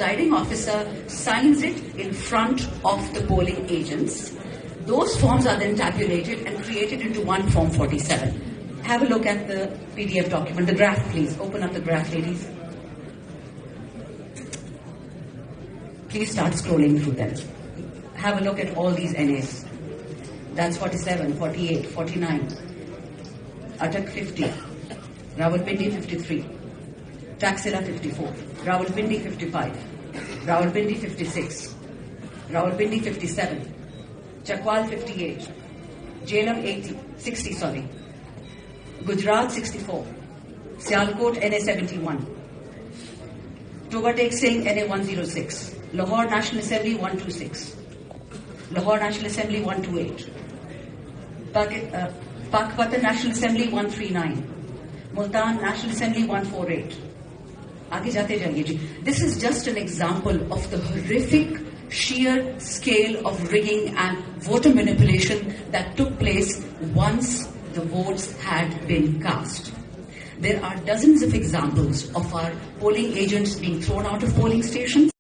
presiding officer signs it in front of the polling agents. Those forms are then tabulated and created into one Form 47. Have a look at the PDF document, the graph, please. Open up the graph, ladies. Please start scrolling through them. Have a look at all these NAs. That's 47, 48, 49. Atak 50. Rawalpindi 53. Taxila 54. Rawalpindi 55. Rawalpindi 56. Rawalpindi 57. Chakwal 58. Jhelum 60. Gujarat 64. Sialkot NA 71. Toba Tek Singh NA 106. Lahore National Assembly 126. Lahore National Assembly 128. Pakpatan National Assembly 139. Multan National Assembly 148. Aage jate jaiye ji. This is just an example of the horrific sheer scale of rigging and voter manipulation that took place once the votes had been cast. There are dozens of examples of our polling agents being thrown out of polling stations.